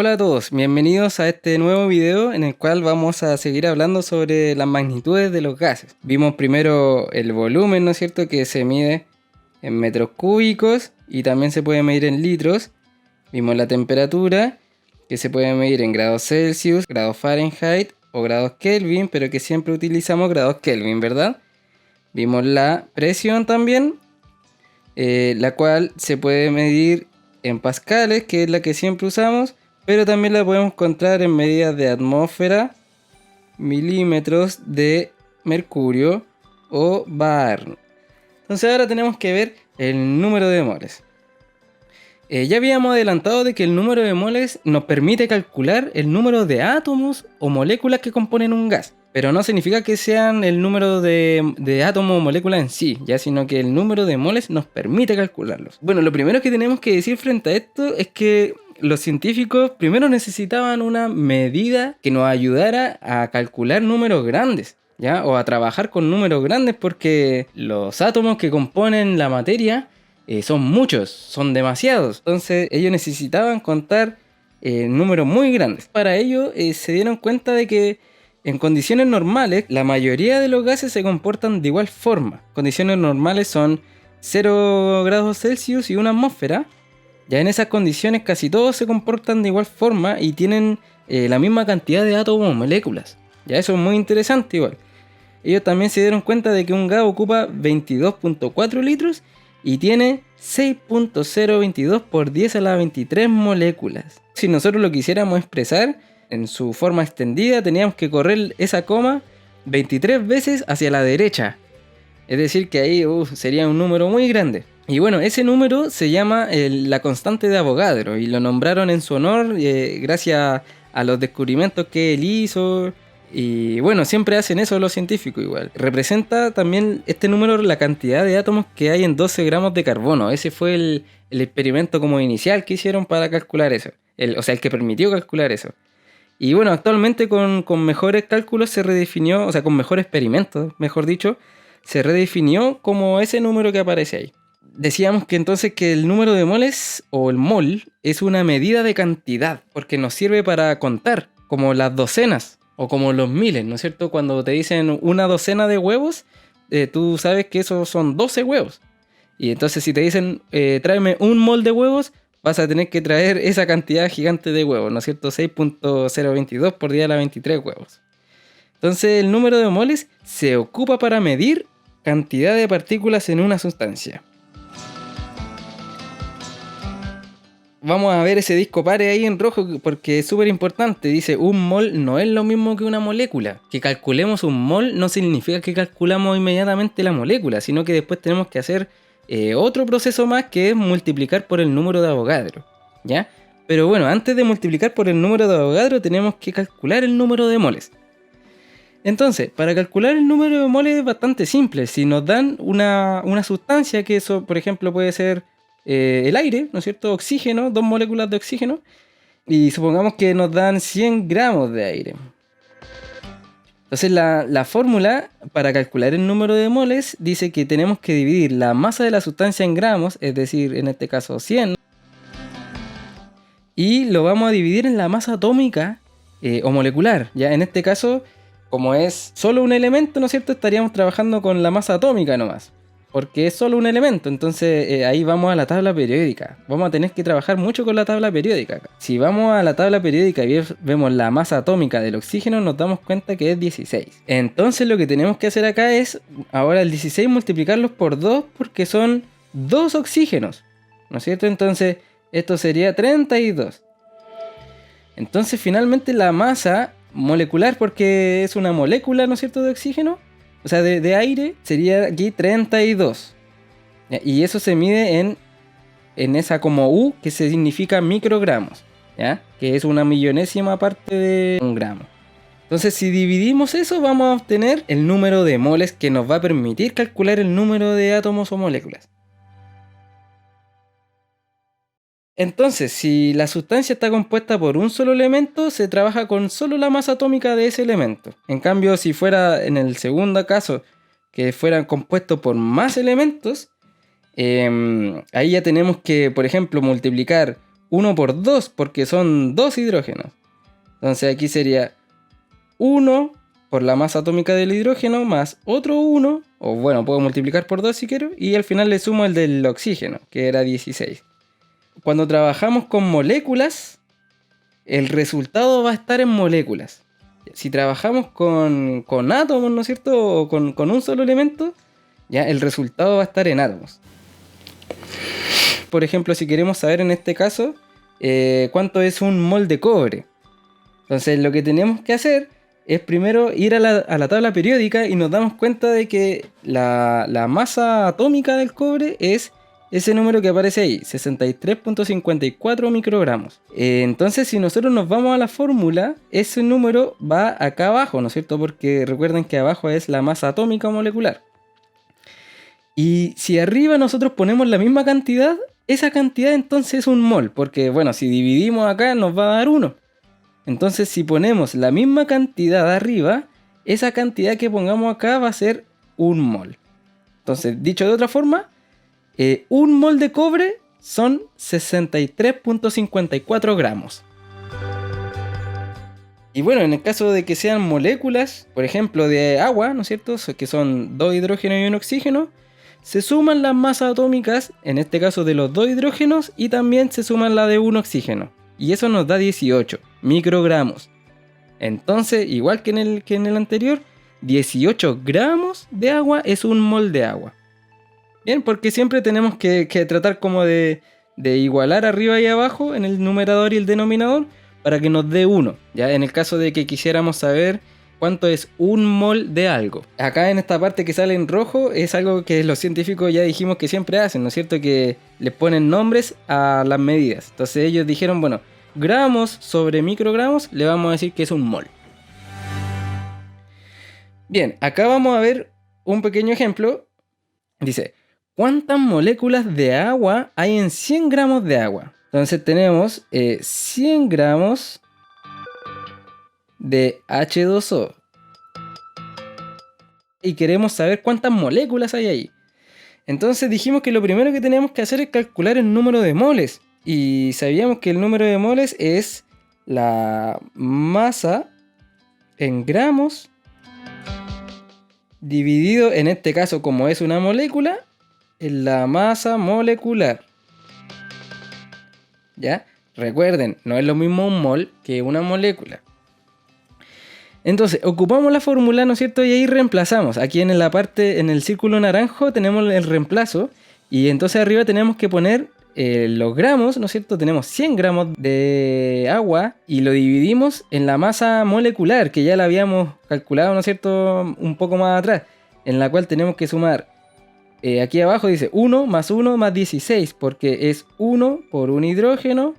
Hola a todos, bienvenidos a este nuevo video en el cual vamos a seguir hablando sobre las magnitudes de los gases. Vimos primero el volumen, ¿no es cierto?, que se mide en metros cúbicos y también se puede medir en litros. Vimos la temperatura, que se puede medir en grados Celsius, grados Fahrenheit o grados Kelvin, pero que siempre utilizamos grados Kelvin, ¿verdad? Vimos la presión también, la cual se puede medir en pascales, que es la que siempre usamos, pero también la podemos encontrar en medidas de atmósfera, milímetros de mercurio o bar. Entonces ahora tenemos que ver el número de moles. Ya habíamos adelantado de que el número de moles nos permite calcular el número de átomos o moléculas que componen un gas. Pero no significa que sean el número de átomos o moléculas en sí, ya, sino que el número de moles nos permite calcularlos. Bueno, lo primero que tenemos que decir frente a esto es que los científicos primero necesitaban una medida que nos ayudara a calcular números grandes, ¿ya? O a trabajar con números grandes, porque los átomos que componen la materia son muchos, son demasiados. Entonces ellos necesitaban contar números muy grandes. Para ello se dieron cuenta de que en condiciones normales la mayoría de los gases se comportan de igual forma. Condiciones normales son 0 grados Celsius y una atmósfera. Ya en esas condiciones casi todos se comportan de igual forma y tienen la misma cantidad de átomos o moléculas. Ya eso es muy interesante igual. Ellos también se dieron cuenta de que un gas ocupa 22.4 litros y tiene 6.022 por 10 a la 23 moléculas. Si nosotros lo quisiéramos expresar en su forma extendida, teníamos que correr esa coma 23 veces hacia la derecha. Es decir, que ahí sería un número muy grande. Y bueno, ese número se llama la constante de Avogadro y lo nombraron en su honor gracias a los descubrimientos que él hizo. Y bueno, siempre hacen eso los científicos igual. Representa también este número la cantidad de átomos que hay en 12 gramos de carbono. Ese fue el experimento como inicial que hicieron para calcular eso. El que permitió calcular eso. Y bueno, actualmente con mejores cálculos se redefinió, o sea, con mejores experimentos, mejor dicho, se redefinió como ese número que aparece ahí. Decíamos que entonces que el número de moles o el mol es una medida de cantidad, porque nos sirve para contar, como las docenas o como los miles, ¿no es cierto? Cuando te dicen una docena de huevos, tú sabes que esos son 12 huevos. Y entonces si te dicen tráeme un mol de huevos, vas a tener que traer esa cantidad gigante de huevos, ¿no es cierto? 6.022 por 10 a la 23 huevos. Entonces el número de moles se ocupa para medir cantidad de partículas en una sustancia. Vamos a ver ese disco pare ahí en rojo porque es súper importante. Dice, un mol no es lo mismo que una molécula. Que calculemos un mol no significa que calculamos inmediatamente la molécula, sino que después tenemos que hacer otro proceso más, que es multiplicar por el número de Avogadro, ¿ya? Pero bueno, antes de multiplicar por el número de Avogadro tenemos que calcular el número de moles. Entonces, para calcular el número de moles es bastante simple. Si nos dan una sustancia, que eso por ejemplo puede ser el aire, ¿no es cierto? Oxígeno, 2 moléculas de oxígeno, y supongamos que nos dan 100 gramos de aire. Entonces la fórmula para calcular el número de moles dice que tenemos que dividir la masa de la sustancia en gramos, es decir, en este caso 100, y lo vamos a dividir en la masa atómica o molecular. Ya en este caso, como es solo un elemento, ¿no es cierto?, estaríamos trabajando con la masa atómica nomás, porque es solo un elemento. Entonces ahí vamos a la tabla periódica. Vamos a tener que trabajar mucho con la tabla periódica. Si vamos a la tabla periódica y vemos la masa atómica del oxígeno, nos damos cuenta que es 16. Entonces lo que tenemos que hacer acá es, ahora el 16 multiplicarlos por 2, porque son 2 oxígenos, ¿no es cierto? Entonces esto sería 32. Entonces finalmente la masa molecular, porque es una molécula, ¿no es cierto?, de oxígeno, o sea, de aire, sería aquí 32. Y eso se mide en esa como U, que significa microgramos, ¿ya? Que es una millonésima parte de un gramo. Entonces, si dividimos eso, vamos a obtener el número de moles que nos va a permitir calcular el número de átomos o moléculas. Entonces, si la sustancia está compuesta por un solo elemento, se trabaja con solo la masa atómica de ese elemento. En cambio, si fuera en el segundo caso, que fueran compuestos por más elementos, ahí ya tenemos que, por ejemplo, multiplicar 1 por 2 porque son 2 hidrógenos. Entonces aquí sería 1 por la masa atómica del hidrógeno más otro 1, o bueno, puedo multiplicar por 2 si quiero, y al final le sumo el del oxígeno, que era 16. Cuando trabajamos con moléculas, el resultado va a estar en moléculas. Si trabajamos con átomos, ¿no es cierto? O con un solo elemento, ya el resultado va a estar en átomos. Por ejemplo, si queremos saber en este caso cuánto es un mol de cobre. Entonces lo que tenemos que hacer es primero ir a la tabla periódica y nos damos cuenta de que la masa atómica del cobre es ese número que aparece ahí, 63.54 microgramos. Entonces si nosotros nos vamos a la fórmula, ese número va acá abajo, ¿no es cierto? Porque recuerden que abajo es la masa atómica molecular. Y si arriba nosotros ponemos la misma cantidad, esa cantidad entonces es un mol, porque bueno, si dividimos acá nos va a dar 1. Entonces si ponemos la misma cantidad arriba, esa cantidad que pongamos acá va a ser un mol. Entonces, dicho de otra forma, un mol de cobre son 63.54 gramos. Y bueno, en el caso de que sean moléculas, por ejemplo, de agua, ¿no es cierto? Que son 2 hidrógenos y un oxígeno, se suman las masas atómicas, en este caso de los 2 hidrógenos, y también se suman la de un oxígeno. Y eso nos da 18 microgramos. Entonces, igual que en el anterior, 18 gramos de agua es un mol de agua. Bien, porque siempre tenemos que tratar como de igualar arriba y abajo en el numerador y el denominador para que nos dé 1. Ya en el caso de que quisiéramos saber cuánto es un mol de algo. Acá en esta parte que sale en rojo es algo que los científicos ya dijimos que siempre hacen, ¿no es cierto? Que les ponen nombres a las medidas. Entonces ellos dijeron, bueno, gramos sobre microgramos le vamos a decir que es un mol. Bien, acá vamos a ver un pequeño ejemplo. Dice, ¿cuántas moléculas de agua hay en 100 gramos de agua? Entonces tenemos 100 gramos de H2O. Y queremos saber cuántas moléculas hay ahí. Entonces dijimos que lo primero que teníamos que hacer es calcular el número de moles. Y sabíamos que el número de moles es la masa en gramos dividido, en este caso como es una molécula, en la masa molecular. ¿Ya? Recuerden, no es lo mismo un mol que una molécula. Entonces, ocupamos la fórmula, ¿no es cierto? Y ahí reemplazamos. Aquí en la parte, en el círculo naranjo, tenemos el reemplazo. Y entonces arriba tenemos que poner los gramos, ¿no es cierto? Tenemos 100 gramos de agua y lo dividimos en la masa molecular, que ya la habíamos calculado, ¿no es cierto? Un poco más atrás. En la cual tenemos que sumar, aquí abajo dice 1 más 1 más 16, porque es 1 por un hidrógeno,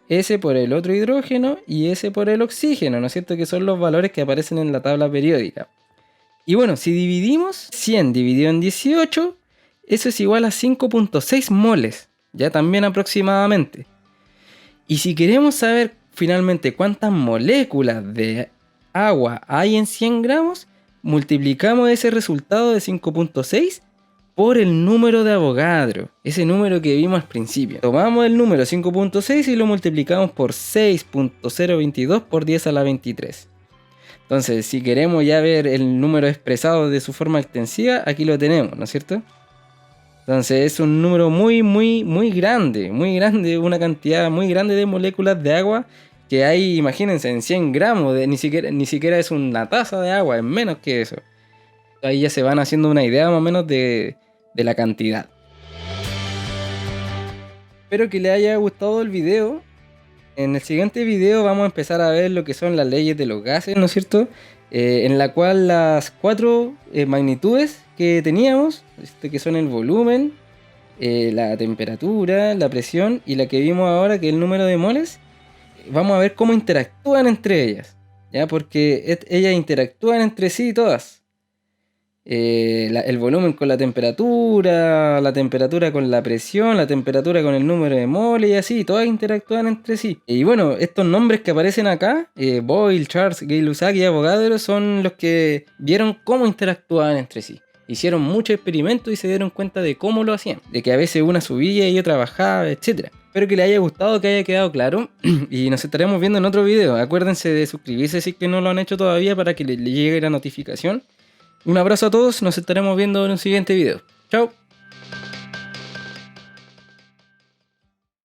S por el otro hidrógeno y S por el oxígeno, ¿no es cierto? Que son los valores que aparecen en la tabla periódica. Y bueno, si dividimos 100 dividido en 18, eso es igual a 5.6 moles, ya también aproximadamente. Y si queremos saber finalmente cuántas moléculas de agua hay en 100 gramos, multiplicamos ese resultado de 5.6 por el número de Avogadro, ese número que vimos al principio. Tomamos el número 5.6 y lo multiplicamos por 6.022 por 10 a la 23. Entonces, si queremos ya ver el número expresado de su forma extensiva, aquí lo tenemos, ¿no es cierto? Entonces es un número muy grande, una cantidad muy grande de moléculas de agua que hay, imagínense, en 100 gramos, ni siquiera es una taza de agua, es menos que eso. Ahí ya se van haciendo una idea más o menos de la cantidad. Espero que les haya gustado el video. En el siguiente video vamos a empezar a ver lo que son las leyes de los gases, ¿no es cierto? En la cual las 4 magnitudes que teníamos, que son el volumen, la temperatura, la presión y la que vimos ahora, que es el número de moles, vamos a ver cómo interactúan entre ellas, ¿ya? Porque ellas interactúan entre sí todas. El volumen con la temperatura con la presión, la temperatura con el número de moles y así, todas interactúan entre sí. Y bueno, estos nombres que aparecen acá, Boyle, Charles, Gay-Lussac y Avogadro, son los que vieron cómo interactúan entre sí. hicieron muchos experimentos y se dieron cuenta de cómo lo hacían, de que a veces una subía y otra bajaba, etc. Espero que les haya gustado, que haya quedado claro y nos estaremos viendo en otro video. Acuérdense de suscribirse si es que no lo han hecho todavía para que les llegue la notificación. Un abrazo a todos, nos estaremos viendo en un siguiente video. Chao.